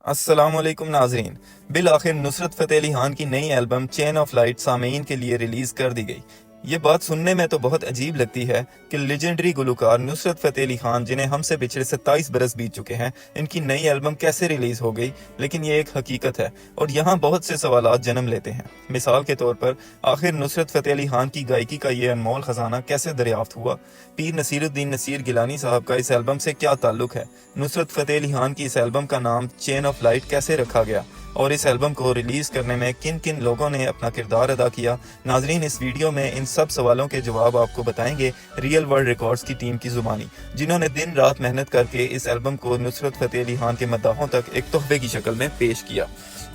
अस्सलाम वालेकुम नाजरीन। बिल आखिर नुसरत फ़तेह अली खान की नई एल्बम चेन ऑफ लाइट सामीन के लिए रिलीज़ कर दी गई। ये बात सुनने में तो बहुत अजीब लगती है कि लेजेंडरी गुलकार नुसरत फ़तेह अली खान, जिन्हें हमसे पिछले 27 बरस बीत चुके हैं, इनकी नई एल्बम कैसे रिलीज़ हो गई। लेकिन ये एक हकीकत है और यहाँ बहुत से सवालात जन्म लेते हैं। मिसाल के तौर पर, आखिर नुसरत फ़तेह अली खान की गायकी का ये अनमोल ख़जाना कैसे दरियाफ्त हुआ? पीर नसीरुद्दीन नसीर गिलानी साहब का इस एल्बम से क्या ताल्लुक है? नुसरत फ़तेह अली खान की इस एल्बम का नाम चेन ऑफ लाइट कैसे रखा गया? और इस एल्बम को रिलीज़ करने में किन किन लोगों ने अपना किरदार अदा किया? नाजरीन, इस वीडियो में इन सब सवालों के जवाब आपको बताएंगे रियल वर्ल्ड रिकॉर्ड्स की टीम की ज़ुबानी, जिन्होंने दिन रात मेहनत करके इस एल्बम को नुसरत फ़तेह अली खान के मद्दाहों तक एक तोहफे की शक्ल में पेश किया।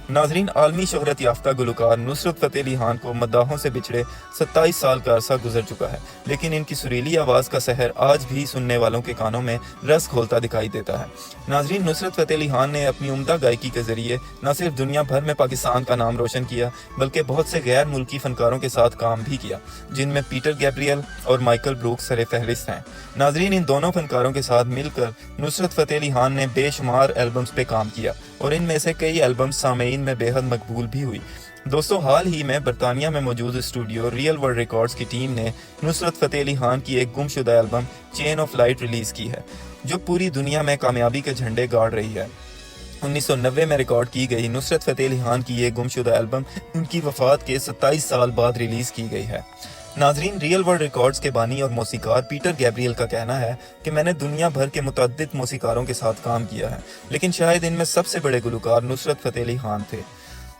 नाजरीन, आलमी शोहरत याफ्ता गुलकार नुसरत फ़तेह अली खान को मद्दाहों से बिछड़े 27 साल का अरसा गुजर चुका है, लेकिन इनकी सुरीली आवाज़ का सहर आज भी सुनने वालों के कानों में रस घोलता दिखाई देता है। नाजरीन, नुसरत फ़तेह अली खान ने अपनी उम्दा गायकी के जरिए न सिर्फ दुनिया भर में पाकिस्तान का नाम रोशन किया, बल्कि बहुत से गैर मुल्की फनकारों के साथ काम भी किया, जिनमें पीटर गैब्रियल और माइकल ब्रूक्स सरे फहरिस्त हैं। नाजरीन, इन दोनों फनकारों के साथ मिलकर नुसरत फ़तेह अली खान ने बेशुमार एल्बम्स पे काम किया और इनमें से कई एल्बम्स सामीन में बेहद मकबूल भी हुई। दोस्तों, हाल ही में बरतानिया में मौजूद स्टूडियो रियल वर्ल्ड रिकॉर्ड्स की टीम ने नुसरत फ़तेह अली खान की एक गुमशुदा album chain of light release की है, जो पूरी दुनिया में कामयाबी के झंडे गाड़ रही है। 1990 में रिकॉर्ड की गई नुसरत फ़तेह अली खान की ये गुमशुदा एल्बम उनकी वफ़ात के 27 साल बाद रिलीज़ की गई है। नाजरीन, रियल वर्ल्ड रिकॉर्ड्स के बानी और मौसीकार पीटर गैब्रियल का कहना है कि मैंने दुनिया भर के मुतअद्दिद मौसीकारों के साथ काम किया है, लेकिन शायद इनमें सबसे बड़े गुलकार नुसरत फ़तेह अली खान थे।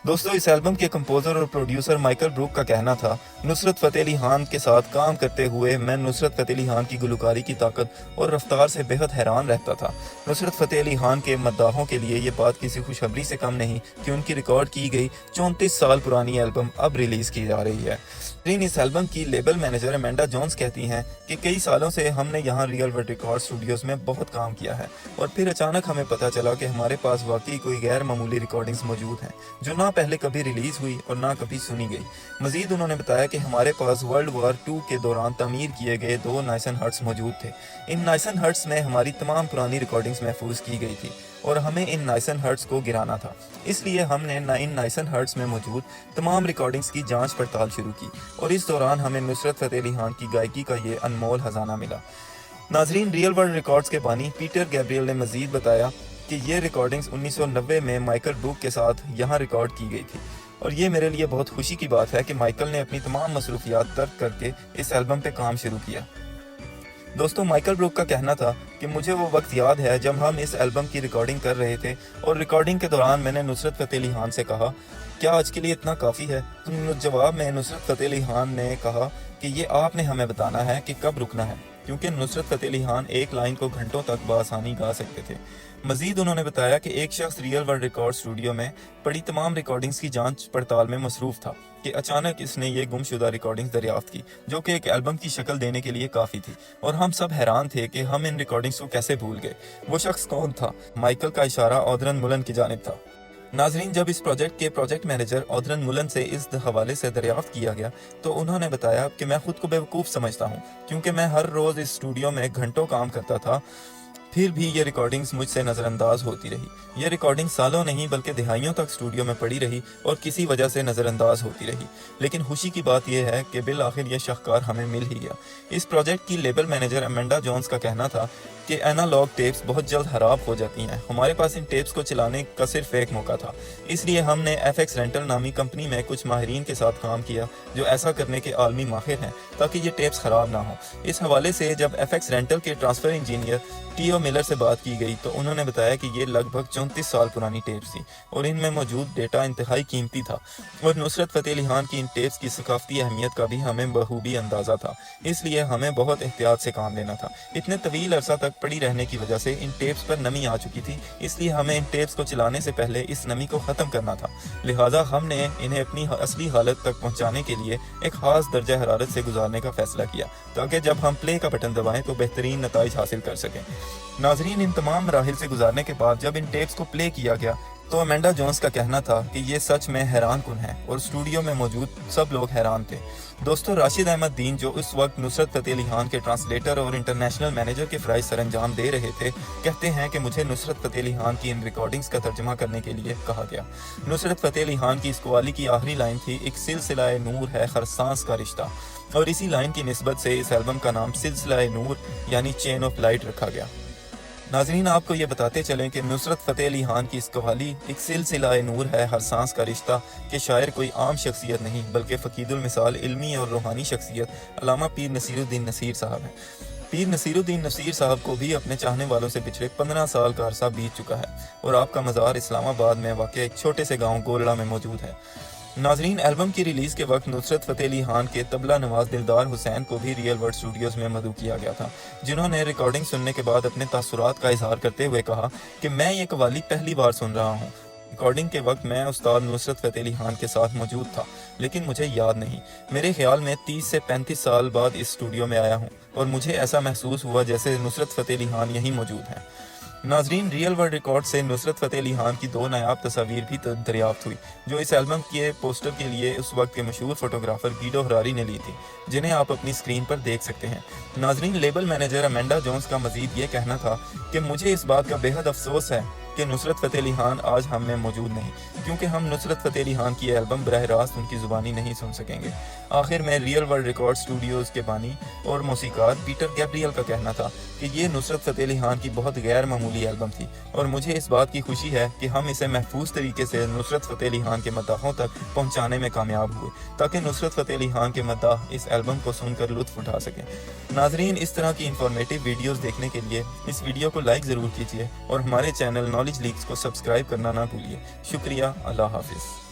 दोस्तों, इस एल्बम के कंपोजर और प्रोड्यूसर माइकल ब्रूक का कहना था, नुसरत फ़तेह अली खान के साथ काम करते हुए मैं नुसरत फ़तेह अली खान की गुलकारी की ताकत और रफ्तार से बेहद हैरान रहता था। नुसरत फ़तेह अली खान के मद्दाहों के लिए ये बात किसी खुशखबरी से कम नहीं कि उनकी रिकॉर्ड की गई 34 साल पुरानी एल्बम अब रिलीज़ की जा रही है। इस एल्बम की लेबल मैनेजर अमेंडा जोन्स कहती हैं कि कई सालों से हमने यहाँ रियल वर्ल्ड रिकॉर्ड स्टूडियोज़ में बहुत काम किया है और फिर अचानक हमें पता चला कि हमारे पास वाकई कोई गैर मामूली रिकॉर्डिंग्स मौजूद हैं, जो ना पहले कभी रिलीज़ हुई और ना कभी सुनी गई। मज़ीद उन्होंने बताया कि हमारे पास वर्ल्ड वार 2 के दौरान तमीर किए गए 2 नाइसन हर्ट्स मौजूद थे। इन नाइसन हर्ट्स में हमारी तमाम पुरानी रिकॉर्डिंग्स महफूज की गई थी और हमें इन नाइसन हर्ट्स को गिराना था। इसलिए हमने इन नाइसन हर्ट्स में मौजूद तमाम रिकॉर्डिंग्स की जांच पड़ताल शुरू की और इस दौरान हमें नुसरत फ़तेह अली खान की गायकी का ये अनमोल खजाना मिला। नाजरीन, रियल वर्ल्ड रिकॉर्ड्स के बानी पीटर गैब्रियल ने मजीद बताया कि ये रिकॉर्डिंग्स 1990 में माइकल ब्रूक के साथ यहाँ रिकॉर्ड की गई थी और ये मेरे लिए बहुत खुशी की बात है कि माइकल ने अपनी तमाम मसरूफियात तर्क करके इस एल्बम पे काम शुरू किया। दोस्तों, माइकल ब्रूक का कहना था कि मुझे वो वक्त याद है जब हम इस एल्बम की रिकॉर्डिंग कर रहे थे और रिकॉर्डिंग के दौरान मैंने नुसरत फ़तेह अली खान से कहा, क्या आज के लिए इतना काफ़ी है? तो जवाब में नुसरत फ़तेह अली खान ने कहा कि ये आपने हमें बताना है कि कब रुकना है, क्योंकि नुसरत फ़तेह अली खान एक लाइन को घंटों तक बआसानी गा सकते थे। मजीद उन्होंने बताया कि एक शख्स रियल वर्ल्ड रिकॉर्ड स्टूडियो में पड़ी तमाम रिकॉर्डिंग्स की जांच पड़ताल में मसरूफ़ था कि अचानक इसने ये गुमशुदा रिकॉर्डिंग्स दरियाफ्त की, जो कि एक एल्बम की शक्ल देने के लिए काफ़ी थी और हम सब हैरान थे कि हम इन रिकॉर्डिंग्स को कैसे भूल गए। वो शख्स कौन था? माइकल का इशारा ऑदरन मुलन की जानिब था। नाजरीन, जब इस प्रोजेक्ट के प्रोजेक्ट मैनेजर ऑदरन मुलन से इस हवाले से दरियाफ्त किया गया तो उन्होंने बताया कि मैं खुद को बेवकूफ़ समझता हूँ, क्योंकि मैं हर रोज़ इस स्टूडियो में घंटों काम करता था, फिर भी ये रिकॉर्डिंग्स मुझसे नज़रअंदाज होती रही। ये रिकॉर्डिंग सालों नहीं बल्कि दिहाइयों तक स्टूडियो में पड़ी रही और किसी वजह से नज़रअंदाज होती रही। लेकिन खुशी की बात यह है कि बिल आखिर ये शाहकार हमें मिल ही गया। इस प्रोजेक्ट की लेबल मैनेजर अमेंडा जोन्स का कहना था कि एनालॉग टेप्स बहुत जल्द खराब हो जाती हैं। हमारे पास इन टेप्स को चलाने का सिर्फ एक मौका था, इसलिए हमने FX रेंटल नामी कंपनी में कुछ माहिरीन के साथ काम किया जो ऐसा करने के आलमी माहिर हैं, ताकि ये टेप्स ख़राब ना हो। इस हवाले से जब FX रेंटल के ट्रांसफ़र इंजीनियर टीओ मिलर से बात की गई तो उन्होंने बताया कि ये लगभग 34 साल पुरानी टेप्स थी और इनमें मौजूद डेटा इंतहाई कीमती था और नुसरत फ़तेह अली खान की इन टेप्स की सकाफ़ती अहमियत का भी हमें बखूबी अंदाज़ा था। इसलिए हमें बहुत एहतियात से काम लेना था। इतने तवील अरसा तक पड़ी रहने की वजह से इन टेप्स पर नमी आ चुकी थी, इसलिए हमें इन टेप्स को चलाने से पहले इस नमी को ख़त्म करना था। लिहाजा हमने इन्हें अपनी असली हालत तक पहुँचाने के लिए एक ख़ास दर्जा हरारत से गुजारने का फ़ैसला किया, ताकि जब हम प्ले का बटन दबाएँ तो बेहतरीन नताइज हासिल कर सकें। नाजरीन, इन तमाम मराहिल से गुजारने के बाद जब इन टेप्स को प्ले किया गया तो अमेंडा जोन्स का कहना था कि ये सच में हैरान कुन है और स्टूडियो में मौजूद सब लोग हैरान थे। दोस्तों, राशिद अहमद दीन जो उस वक्त नुसरत फ़तेह अली खान के ट्रांसलेटर और इंटरनेशनल मैनेजर के फ़राइज़ सरअंजाम दे रहे थे, कहते हैं कि मुझे नुसरत फ़तेह अली खान की इन रिकॉर्डिंग्स का तर्जुमा करने के लिए कहा गया। नुसरत फ़तेह अली खान की इस कव्वाली की आखिरी लाइन थी, एक सिलसिला नूर है हर सांस का रिश्ता, और इसी लाइन की निस्बत से इस एल्बम का नाम सिलसिला नूर यानी चेन ऑफ लाइट रखा गया। नाजरीन, आपको ये बताते चलें कि नुसरत फ़तेह अली खान की इस कव्वाली एक सिलसिला नूर है हर सांस का रिश्ता के शायर कोई आम शख्सियत नहीं बल्कि फ़कीदुल मिसाल इल्मी और रूहानी शख्सियत अल्लामा पीर नसीरुद्दीन नसीर साहब हैं। पीर नसीरुद्दीन नसीर साहब को भी अपने चाहने वालों से पिछले 15 साल का अरसा बीत चुका है और आपका मज़ार इस्लामाबाद में वाक़ एक छोटे से गाँव गोलड़ा में मौजूद है। नाजरीन, एल्बम की रिलीज़ के वक्त नुसरत फ़तेह अली खान के तबला नवाज दिलदार हुसैन को भी रियल वर्ल्ड स्टूडियोज़ में मदऊ किया गया था, जिन्होंने रिकॉर्डिंग सुनने के बाद अपने तासुरात का इजहार करते हुए कहा कि मैं ये कव्वाली पहली बार सुन रहा हूँ। रिकॉर्डिंग के वक्त मैं उस्ताद नुसरत फ़तेह अली खान के साथ मौजूद था, लेकिन मुझे याद नहीं। मेरे ख्याल में 30 से 35 साल बाद इस स्टूडियो में आया हूँ और मुझे ऐसा महसूस हुआ जैसे नुसरत फ़तेह अली खान यहीं मौजूद हैं। नाजरीन, रियल वर्ल्ड रिकॉर्ड से नुसरत फ़तेह अली खान की 2 नायाब तस्वीर भी दरियाफ्त हुई, जो इस एल्बम के पोस्टर के लिए उस वक्त के मशहूर फोटोग्राफर गीडो हरारी ने ली थी, जिन्हें आप अपनी स्क्रीन पर देख सकते हैं। नाजरीन, लेबल मैनेजर अमेंडा जोन्स का मजीद ये कहना था कि मुझे इस बात का बेहद अफसोस है कि नुसरत फ़तेह अली खान आज हम में मौजूद नहीं, क्योंकि हम नुसरत फ़तेह अली खान की एल्बम बरह रास्त उनकी ज़ुबानी नहीं सुन सकेंगे। आखिर में रियल वर्ल्ड रिकॉर्ड स्टूडियोज़ के बानी और मौसीकार पीटर गैब्रियल का कहना था कि ये नुसरत फ़तेह अली खान की बहुत गैर मामूली एल्बम थी और मुझे इस बात की खुशी है कि हम इसे महफूज तरीके से नुसरत फ़तेह अली खान के मद्दाहों तक पहुँचाने में कामयाब हुए, ताकि नुसरत फ़तेह अली खान के मद्दाह इस एल्बम को सुनकर लुत्फ़ उठा सकें। नाजरीन, इस तरह की इंफॉर्मेटिव वीडियोज़ देखने के लिए इस वीडियो को लाइक ज़रूर कीजिए और हमारे चैनल नॉलेज लीक्स को सब्सक्राइब करना ना भूलिए। शुक्रिया। अल्लाह हाफिज़।